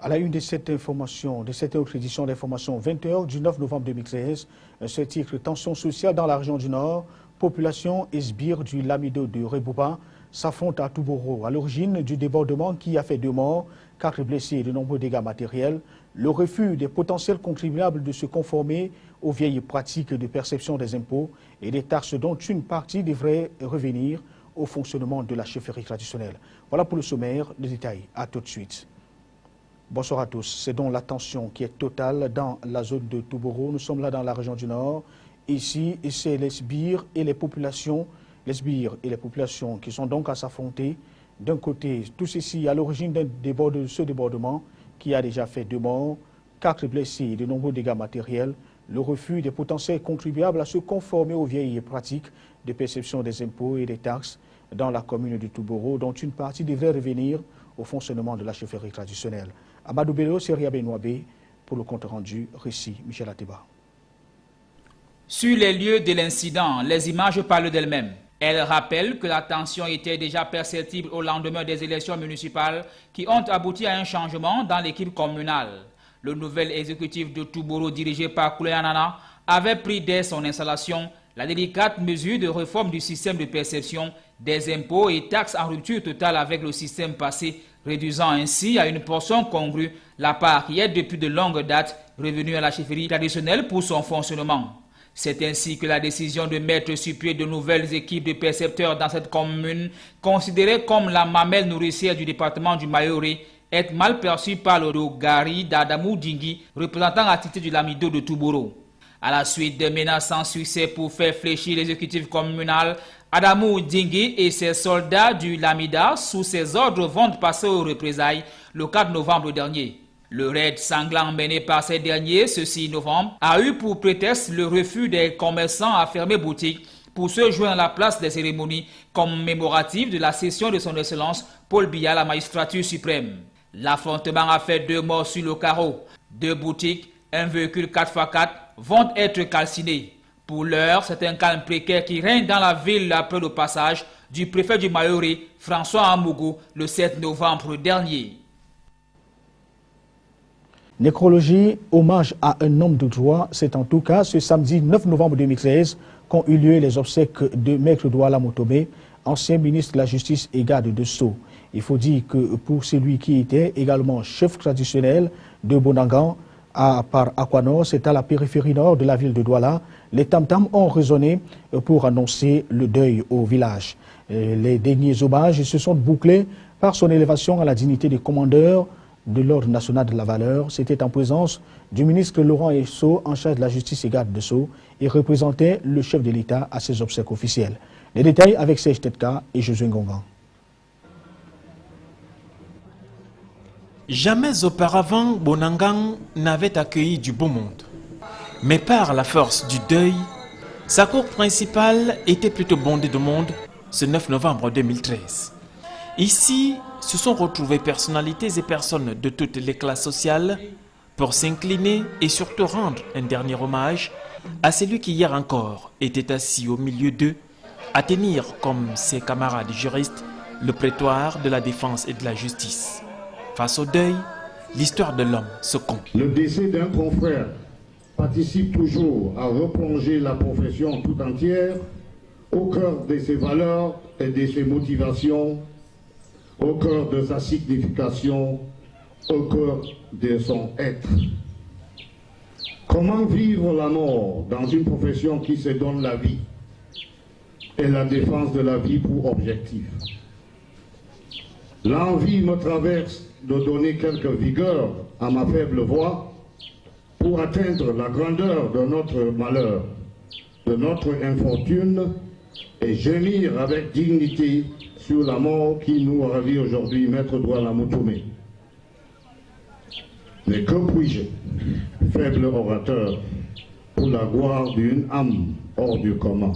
À la une de cette information, de cette autre édition d'information 20h du 9 novembre 2013, ce titre tension sociale dans la région du Nord, population et sbires du Lamido de Rebouba s'affrontent à Touboro. À l'origine du débordement qui a fait 2 morts, 4 blessés et de nombreux dégâts matériels, le refus des potentiels contribuables de se conformer aux vieilles pratiques de perception des impôts et des taxes dont une partie devrait revenir au fonctionnement de la chefferie traditionnelle. Voilà pour le sommaire, le détail. À tout de suite. Bonsoir à tous. C'est donc la tension qui est totale dans la zone de Touboro. Nous sommes là dans la région du Nord. Ici, c'est les sbires et les populations, qui sont donc à s'affronter. D'un côté, tout ceci à l'origine de ce débordement qui a déjà fait 2 morts, 4 blessés et de nombreux dégâts matériels. Le refus des potentiels contribuables à se conformer aux vieilles pratiques de perception des impôts et des taxes dans la commune de Touboro, dont une partie devrait revenir au fonctionnement de la chefferie traditionnelle. Amadou Bello, Seria Benouabé, pour le compte rendu, récit Michel Ateba. Sur les lieux de l'incident, les images parlent d'elles-mêmes. Elles rappellent que la tension était déjà perceptible au lendemain des élections municipales qui ont abouti à un changement dans l'équipe communale. Le nouvel exécutif de Touboro, dirigé par Kouleyanana, avait pris dès son installation la délicate mesure de réforme du système de perception des impôts et taxes en rupture totale avec le système passé, réduisant ainsi à une portion congrue la part qui est depuis de longues dates revenue à la chefferie traditionnelle pour son fonctionnement. C'est ainsi que la décision de mettre sur pied de nouvelles équipes de percepteurs dans cette commune, considérée comme la mamelle nourricière du département du Mayoré, est mal perçue par le Dogari d'Adamou Dingui, représentant l'activité du Lamido de Touboro. À la suite de menaces sans succès pour faire fléchir l'exécutif communal, Adamou Dingui et ses soldats du Lamida, sous ses ordres, vont passer aux représailles le 4 novembre dernier. Le raid sanglant mené par ces derniers ce 6 novembre a eu pour prétexte le refus des commerçants à fermer boutique pour se joindre à la place des cérémonies commémoratives de la session de son Excellence Paul Biya à la magistrature suprême. L'affrontement a fait 2 morts sur le carreau. 2 boutiques, un véhicule 4x4 vont être calcinés. Pour l'heure, c'est un calme précaire qui règne dans la ville après le passage du préfet du Mayoré, François Amougou, le 7 novembre dernier. Nécrologie, hommage à un homme de droit, c'est en tout cas ce samedi 9 novembre 2013 qu'ont eu lieu les obsèques de Maître Douala Motobé, ancien ministre de la Justice et garde de Sceaux. Il faut dire que pour celui qui était également chef traditionnel de Bonangan, par Aquanor, c'est à la périphérie nord de la ville de Douala, les tam-tams ont résonné pour annoncer le deuil au village. Les derniers hommages se sont bouclés par son élévation à la dignité de commandeur de l'Ordre national de la valeur. C'était en présence du ministre Laurent Esso, en charge de la justice et garde de Sceaux, et représentait le chef de l'État à ses obsèques officielles. Les détails avec Serge Tetka et Josué Ngongan. Jamais auparavant, Bonangan n'avait accueilli du beau monde. Mais par la force du deuil, sa cour principale était plutôt bondée de monde ce 9 novembre 2013. Ici, se sont retrouvées personnalités et personnes de toutes les classes sociales pour s'incliner et surtout rendre un dernier hommage à celui qui hier encore était assis au milieu d'eux, à tenir comme ses camarades juristes le prétoire de la défense et de la justice. Face au deuil, l'histoire de l'homme se compte. Le décès d'un confrère participe toujours à replonger la profession tout entière au cœur de ses valeurs et de ses motivations, au cœur de sa signification, au cœur de son être. Comment vivre la mort dans une profession qui se donne la vie et la défense de la vie pour objectif? L'envie me traverse de donner quelque vigueur à ma faible voix pour atteindre la grandeur de notre malheur, de notre infortune, et gémir avec dignité sur la mort qui nous ravit aujourd'hui, Maître Douala Motobé. Mais que puis-je, faible orateur, pour la gloire d'une âme hors du commun?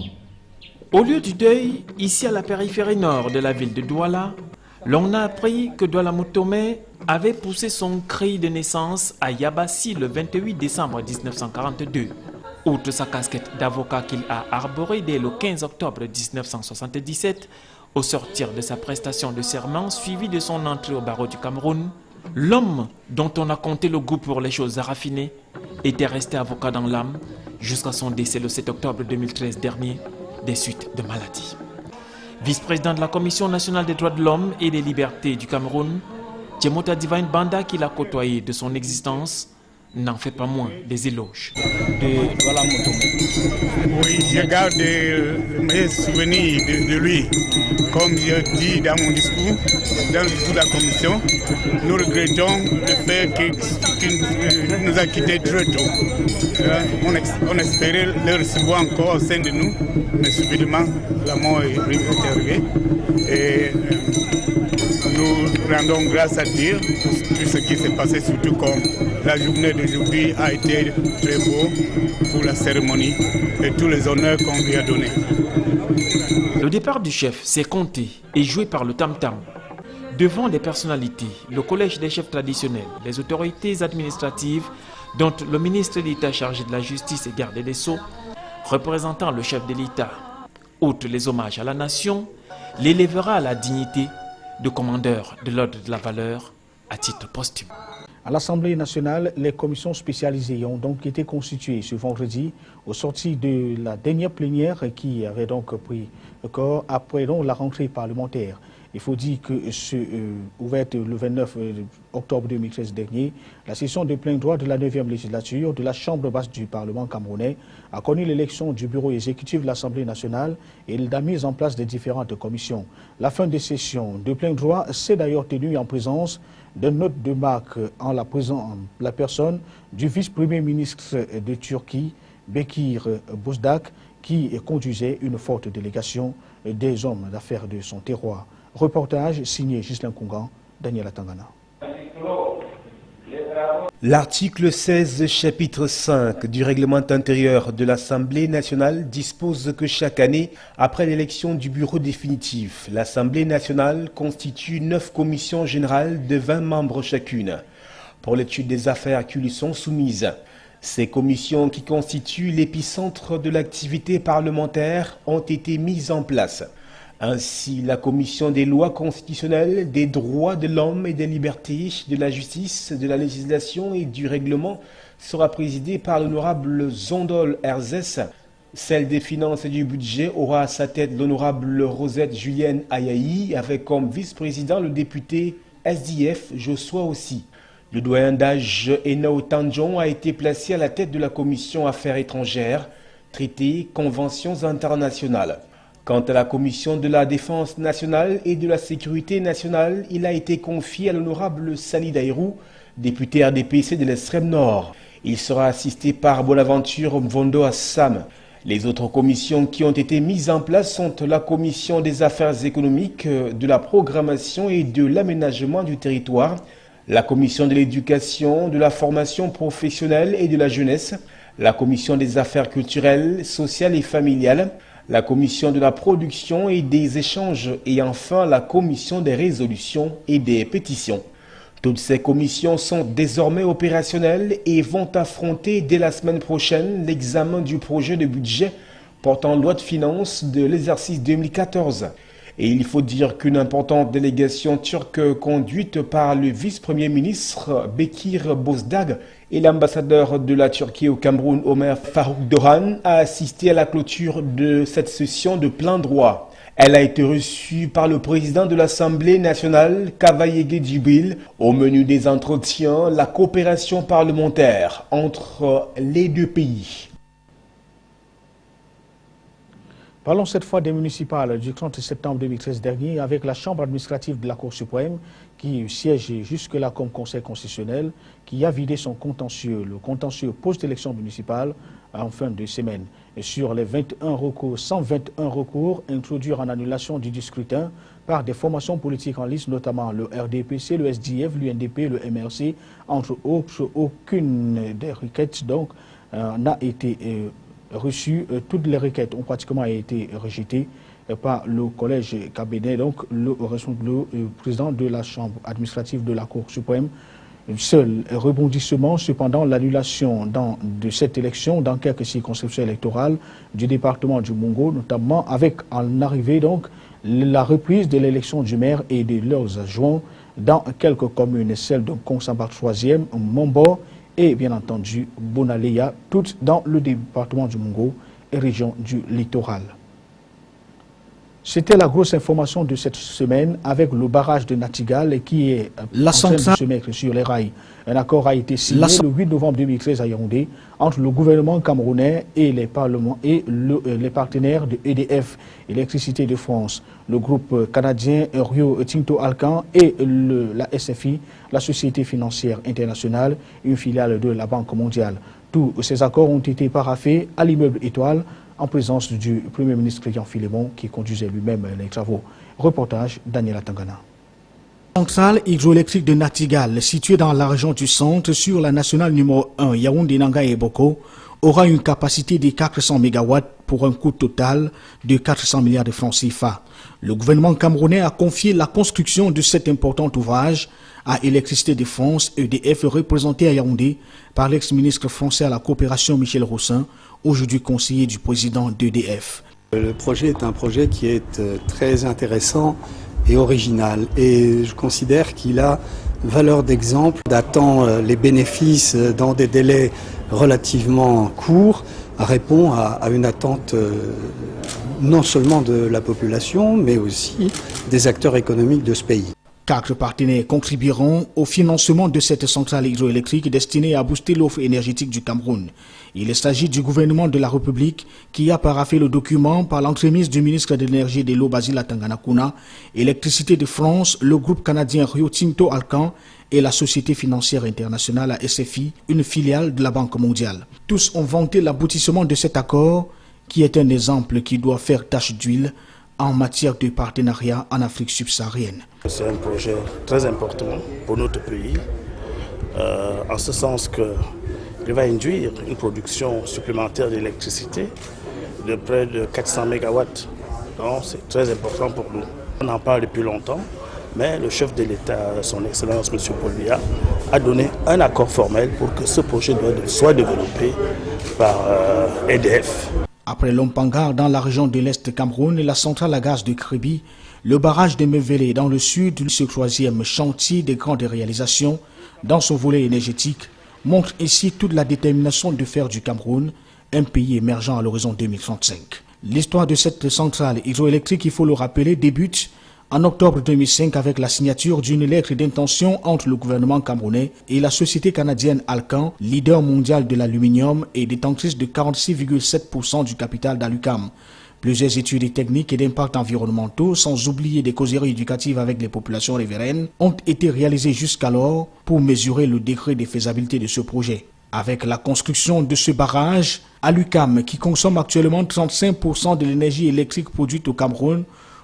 Au lieu du deuil, ici à la périphérie nord de la ville de Douala, l'on a appris que Douala Motobé avait poussé son cri de naissance à Yabassi le 28 décembre 1942. Outre sa casquette d'avocat qu'il a arborée dès le 15 octobre 1977, au sortir de sa prestation de serment suivie de son entrée au barreau du Cameroun, L'homme dont on a compté le goût pour les choses raffinées était resté avocat dans l'âme jusqu'à son décès le 7 octobre 2013 dernier des suites de maladie. Vice-président de la Commission nationale des droits de l'homme et des libertés du Cameroun, Tchemota Divine Banda, qui l'a côtoyé de son existence, n'en fait pas moins des éloges. Oui, je garde mes souvenirs de lui. Comme je dis dans mon discours, dans le discours de la Commission, nous regrettons le fait qu'il nous a quittés très tôt. On espérait le recevoir encore au sein de nous, mais subitement, la mort est arrivée. Et nous rendons grâce à Dieu pour tout ce qui s'est passé, surtout comme la journée d'aujourd'hui a été très beau pour la cérémonie et tous les honneurs qu'on lui a donnés. Le départ du chef s'est compté et joué par le tam-tam. Devant des personnalités, le collège des chefs traditionnels, les autorités administratives, dont le ministre d'État chargé de la justice et garde des Sceaux, représentant le chef de l'État, outre les hommages à la nation, l'élèvera à la dignité de commandeur de l'ordre de la valeur à titre posthume. À l'Assemblée nationale, les commissions spécialisées ont donc été constituées ce vendredi au sorti de la dernière plénière qui avait donc pris corps après donc la rentrée parlementaire. Il faut dire que ouverte le 29 octobre 2013 dernier, la session de plein droit de la 9e législature de la Chambre basse du Parlement camerounais a connu l'élection du bureau exécutif de l'Assemblée nationale et la mise en place des différentes commissions. La fin des sessions de plein droit s'est d'ailleurs tenue en présence d'un note de marque en la personne du vice-premier ministre de Turquie, Bekir Bozdag, qui conduisait une forte délégation des hommes d'affaires de son terroir. Reportage signé Ghislain Koungan, Daniel Atangana. L'article 16, chapitre 5 du règlement intérieur de l'Assemblée nationale dispose que chaque année, après l'élection du bureau définitif, l'Assemblée nationale constitue 9 commissions générales de 20 membres chacune pour l'étude des affaires qui lui sont soumises. Ces commissions qui constituent l'épicentre de l'activité parlementaire ont été mises en place. Ainsi, la commission des lois constitutionnelles, des droits de l'homme et des libertés, de la justice, de la législation et du règlement sera présidée par l'honorable Zondol Herzès. Celle des finances et du budget aura à sa tête l'honorable Rosette Julienne Ayayi, avec comme vice-président le député SDF Joshua aussi. Le doyen d'âge Enao Tanjon a été placé à la tête de la commission Affaires étrangères, traités, conventions internationales. Quant à la commission de la défense nationale et de la sécurité nationale, il a été confié à l'honorable Sali Dairou, député RDPC de l'extrême nord. Il sera assisté par Bonaventure Mvondo Assam. Les autres commissions qui ont été mises en place sont la commission des affaires économiques, de la programmation et de l'aménagement du territoire, la commission de l'éducation, de la formation professionnelle et de la jeunesse, la commission des affaires culturelles, sociales et familiales, la commission de la production et des échanges et enfin la commission des résolutions et des pétitions. Toutes ces commissions sont désormais opérationnelles et vont affronter dès la semaine prochaine l'examen du projet de budget portant loi de finances de l'exercice 2014. Et il faut dire qu'une importante délégation turque conduite par le vice-premier ministre Bekir Bozdag et l'ambassadeur de la Turquie au Cameroun, Omer Farouk Dohan, a assisté à la clôture de cette session de plein droit. Elle a été reçue par le président de l'Assemblée nationale, Kavayege Djibril. Au menu des entretiens, la coopération parlementaire entre les deux pays. Parlons cette fois des municipales du 30 septembre 2013 dernier avec la Chambre administrative de la Cour suprême qui siège jusque-là comme Conseil constitutionnel qui a vidé son contentieux, le contentieux post-élection municipale en fin de semaine. Et sur les 121 recours introduits en annulation du scrutin par des formations politiques en liste, notamment le RDPC, le SDF, l'UNDP, le MRC, entre autres, aucune des requêtes donc n'a été reçu. Toutes les requêtes ont pratiquement été rejetées par le collège cabinet, donc le président de la Chambre administrative de la Cour suprême. Seul rebondissement, cependant, l'annulation de cette élection dans quelques circonscriptions électorales du département du Mungo, notamment avec en arrivée donc la reprise de l'élection du maire et de leurs adjoints dans quelques communes, celles de Konsambar 3e, Mombo et bien entendu Bonaleya, toutes dans le département du Mungo et région du littoral. C'était la grosse information de cette semaine avec le barrage de Natigal qui est en train de se mettre sur les rails. Un accord a été signé le 8 novembre 2013 à Yaoundé entre le gouvernement camerounais et les parlements et les partenaires de EDF, Électricité de France, le groupe canadien Rio Tinto Alcan et la SFI, la Société financière internationale, une filiale de la Banque mondiale. Tous ces accords ont été paraphés à l'immeuble Étoile en présence du Premier ministre Christian Philémon qui conduisait lui-même les travaux. Reportage Daniela Tangana. La centrale hydroélectrique de Natigal, située dans la région du centre sur la nationale numéro 1 Yaoundé-Nanga et Boko, aura une capacité de 400 MW pour un coût total de 400 milliards de francs CFA. Le gouvernement camerounais a confié la construction de cet important ouvrage à Électricité de France, EDF, représenté à Yaoundé par l'ex-ministre français à la coopération Michel Rossin, aujourd'hui conseiller du président d'EDF. Le projet est un projet qui est très intéressant et original et je considère qu'il a valeur d'exemple, datant les bénéfices dans des délais relativement courts, répond à une attente non seulement de la population mais aussi des acteurs économiques de ce pays. 4 partenaires contribueront au financement de cette centrale hydroélectrique destinée à booster l'offre énergétique du Cameroun. Il s'agit du gouvernement de la République qui a paraphé le document par l'entremise du ministre de l'Énergie et de l'Eau Basile Tanganakuna, Électricité de France, le groupe canadien Rio Tinto Alcan et la Société financière internationale, la SFI, une filiale de la Banque mondiale. Tous ont vanté l'aboutissement de cet accord qui est un exemple qui doit faire tache d'huile en matière de partenariat en Afrique subsaharienne. C'est un projet très important pour notre pays, en ce sens qu'il va induire une production supplémentaire d'électricité de près de 400 MW. Donc c'est très important pour nous. On en parle depuis longtemps, mais le chef de l'État, son Excellence M. Paul Biya, a donné un accord formel pour que ce projet soit développé par EDF. Après Lompangar dans la région de l'Est Cameroun et la centrale à gaz de Kribi, le barrage de Mevele dans le sud, ce 3e chantier des grandes réalisations dans son volet énergétique, montre ici toute la détermination de faire du Cameroun un pays émergent à l'horizon 2035. L'histoire de cette centrale hydroélectrique, il faut le rappeler, débute en octobre 2005 avec la signature d'une lettre d'intention entre le gouvernement camerounais et la société canadienne Alcan, leader mondial de l'aluminium et détentrice de 46,7% du capital d'Alucam. Plusieurs études techniques et d'impact environnementaux, sans oublier des causeries éducatives avec les populations riveraines, ont été réalisées jusqu'alors pour mesurer le degré de faisabilité de ce projet. Avec la construction de ce barrage, Alucam, qui consomme actuellement 35% de l'énergie électrique produite au Cameroun,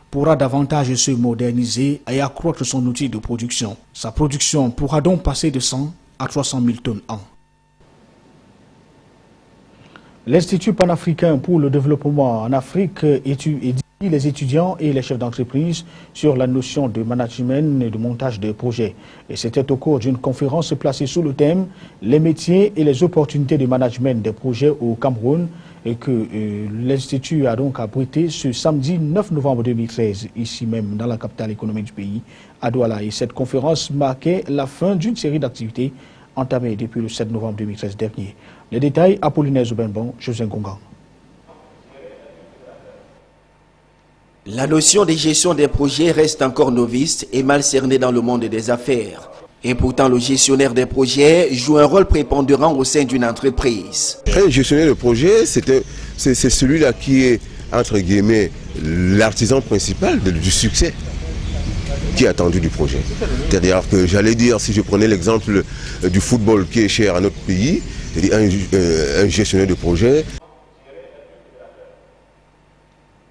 pourra davantage se moderniser et accroître son outil de production. Sa production pourra donc passer de 100 à 300 000 tonnes an. L'Institut panafricain pour le développement en Afrique édifie les étudiants et les chefs d'entreprise sur la notion de management et de montage de projets. Et c'était au cours d'une conférence placée sous le thème « Les métiers et les opportunités de management des projets au Cameroun » et que l'Institut a donc abrité ce samedi 9 novembre 2013, ici même dans la capitale économique du pays, à Douala. Et cette conférence marquait la fin d'une série d'activités entamées depuis le 7 novembre 2013 dernier. Les détails, Apollinaire Zoubenbon, José Ngongan. La notion de gestion des projets reste encore novice et mal cernée dans le monde des affaires. Et pourtant, le gestionnaire des projets joue un rôle prépondérant au sein d'une entreprise. Un gestionnaire de projet, c'est celui-là qui est, entre guillemets, l'artisan principal du succès qui est attendu du projet. C'est-à-dire que, j'allais dire, si je prenais l'exemple du football qui est cher à notre pays, un gestionnaire de projet.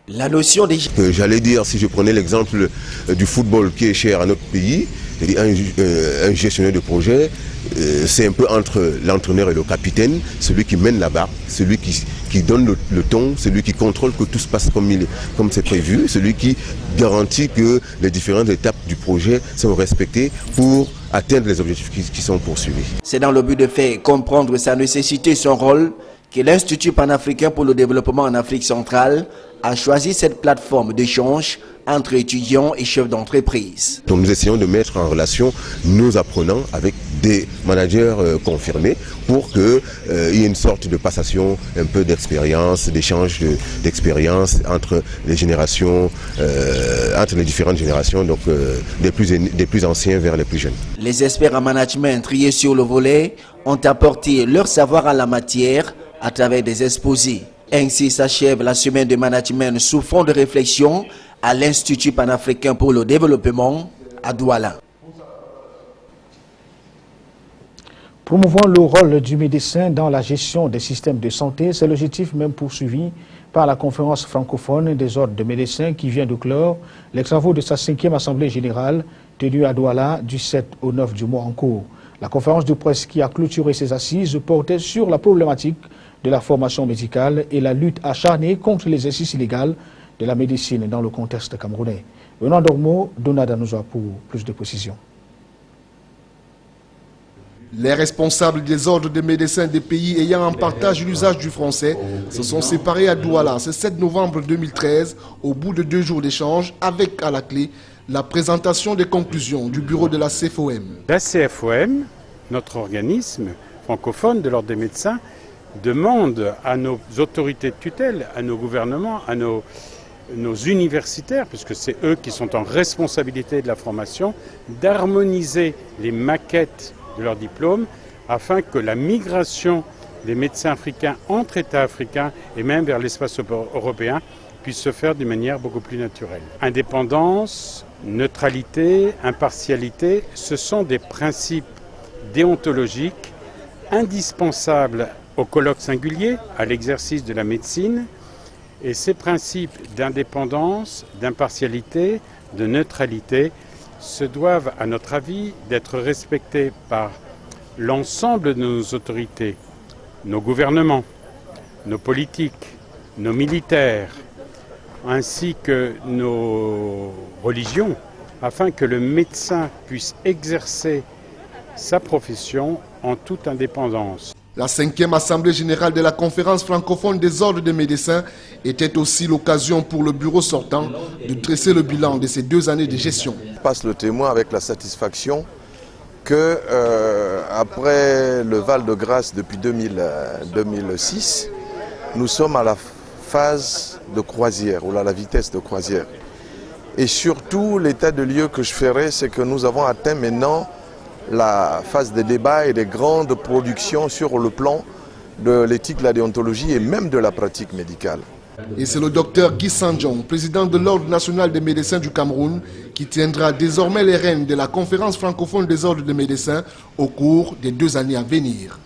La notion de... J'allais dire, si je prenais l'exemple du football qui est cher à notre pays, un gestionnaire de projet, c'est un peu entre l'entraîneur et le capitaine, celui qui mène la barque, celui qui donne le ton, celui qui contrôle que tout se passe comme c'est prévu, celui qui garantit que les différentes étapes du projet sont respectées pour atteindre les objectifs qui sont poursuivis. C'est dans le but de faire comprendre sa nécessité et son rôle que l'Institut panafricain pour le développement en Afrique centrale a choisi cette plateforme d'échange entre étudiants et chefs d'entreprise. Donc nous essayons de mettre en relation nos apprenants avec des managers confirmés pour qu'il y ait une sorte de passation un peu d'expérience, d'échange d'expérience entre les générations, entre les différentes générations, donc des plus anciens vers les plus jeunes. Les experts en management triés sur le volet ont apporté leur savoir en la matière à travers des exposés. Ainsi s'achève la semaine de management sous fond de réflexion à l'Institut panafricain pour le développement à Douala. Promouvoir le rôle du médecin dans la gestion des systèmes de santé, c'est l'objectif même poursuivi par la conférence francophone des ordres de médecins qui vient de clore les travaux de sa 5e assemblée générale tenue à Douala du 7 au 9 du mois en cours. La conférence de presse qui a clôturé ses assises portait sur la problématique de la formation médicale et la lutte acharnée contre l'exercice illégal de la médecine dans le contexte camerounais. Venant d'Ormeau, Donald Anouza pour plus de précisions. Les responsables des ordres de médecins des pays ayant en partage l'usage du français se sont séparés à Douala ce 7 novembre 2013 au bout de 2 jours d'échange avec à la clé la présentation des conclusions du bureau de la CFOM. La CFOM, notre organisme francophone de l'ordre des médecins, demande à nos autorités de tutelle, à nos gouvernements, à nos universitaires, puisque c'est eux qui sont en responsabilité de la formation, d'harmoniser les maquettes de leurs diplômes afin que la migration des médecins africains entre États africains et même vers l'espace européen puisse se faire d'une manière beaucoup plus naturelle. Indépendance, neutralité, impartialité, ce sont des principes déontologiques indispensables au colloque singulier, à l'exercice de la médecine. Et ces principes d'indépendance, d'impartialité, de neutralité se doivent, à notre avis, d'être respectés par l'ensemble de nos autorités, nos gouvernements, nos politiques, nos militaires, ainsi que nos religions, afin que le médecin puisse exercer sa profession en toute indépendance. La 5e assemblée générale de la conférence francophone des ordres des médecins était aussi l'occasion pour le bureau sortant de dresser le bilan de ces 2 années de gestion. Je passe le témoin avec la satisfaction que après le Val de Grâce depuis 2006, nous sommes à la phase de croisière ou à la vitesse de croisière. Et surtout, l'état de lieu que je ferai, c'est que nous avons atteint maintenant la phase des débats et des grandes productions sur le plan de l'éthique, de la déontologie et même de la pratique médicale. Et c'est le docteur Guy Sanjong, président de l'Ordre national des médecins du Cameroun, qui tiendra désormais les rênes de la conférence francophone des ordres des médecins au cours des 2 années à venir.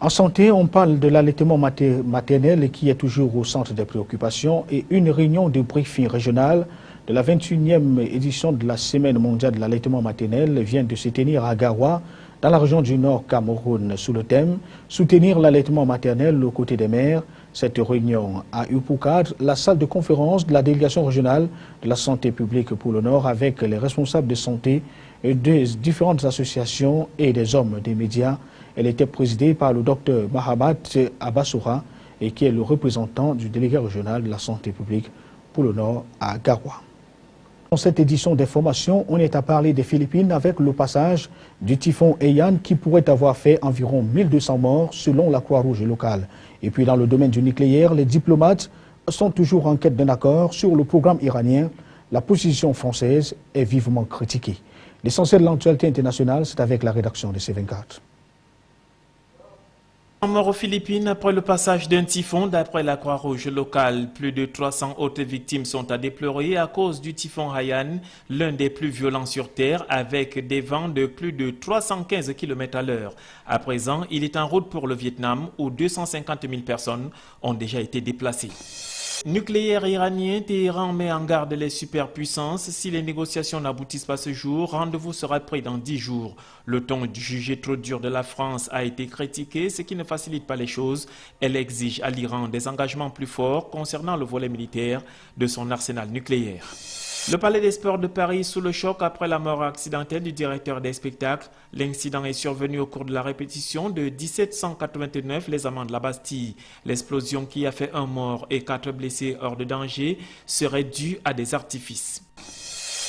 En santé, on parle de l'allaitement maternel qui est toujours au centre des préoccupations et une réunion de briefing régional de la 21e édition de la Semaine mondiale de l'allaitement maternel vient de se tenir à Garoua, dans la région du Nord Cameroun, sous le thème « Soutenir l'allaitement maternel aux côtés des mères ». Cette réunion a eu pour cadre la salle de conférence de la délégation régionale de la santé publique pour le Nord avec les responsables de santé des différentes associations et des hommes des médias. Elle était présidée par le docteur Mahamat Abassoura et qui est le représentant du délégué régional de la santé publique pour le Nord à Garoua. Dans cette édition des formations, on est à parler des Philippines avec le passage du typhon Haiyan qui pourrait avoir fait environ 1200 morts selon la Croix-Rouge locale. Et puis dans le domaine du nucléaire, les diplomates sont toujours en quête d'un accord sur le programme iranien. La position française est vivement critiquée. L'essentiel de l'actualité internationale, c'est avec la rédaction de C24. Mort aux Philippines après le passage d'un typhon. D'après la Croix-Rouge locale, plus de 300 autres victimes sont à déplorer à cause du typhon Haiyan, l'un des plus violents sur Terre, avec des vents de plus de 315 km/h. À présent, il est en route pour le Vietnam, où 250 000 personnes ont déjà été déplacées. Nucléaire iranien, Téhéran met en garde les superpuissances. Si les négociations n'aboutissent pas ce jour, rendez-vous sera pris dans 10 jours. Le ton jugé trop dur de la France a été critiqué, ce qui ne facilite pas les choses. Elle exige à l'Iran des engagements plus forts concernant le volet militaire de son arsenal nucléaire. Le Palais des Sports de Paris sous le choc après la mort accidentelle du directeur des spectacles. L'incident est survenu au cours de la répétition de 1789, les amants de la Bastille. L'explosion qui a fait un mort et 4 blessés hors de danger serait due à des artifices.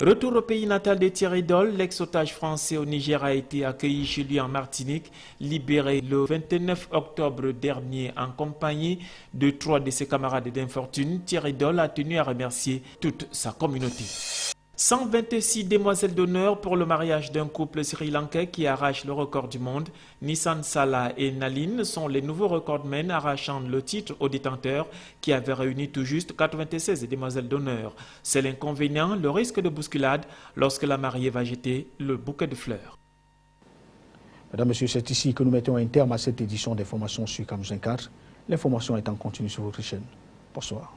Retour au pays natal de Thierry Doll, l'ex-otage français au Niger a été accueilli chez lui en Martinique, libéré le 29 octobre dernier en compagnie de 3 de ses camarades d'infortune. Thierry Doll a tenu à remercier toute sa communauté. 126 demoiselles d'honneur pour le mariage d'un couple sri-lankais qui arrache le record du monde. Nissan Salah et Naline sont les nouveaux recordmen arrachant le titre au détenteur qui avait réuni tout juste 96 demoiselles d'honneur. C'est l'inconvénient, le risque de bousculade lorsque la mariée va jeter le bouquet de fleurs. Mesdames, Messieurs, c'est ici que nous mettons un terme à cette édition d'information sur Camus 24. L'information est en continu sur votre chaîne. Bonsoir.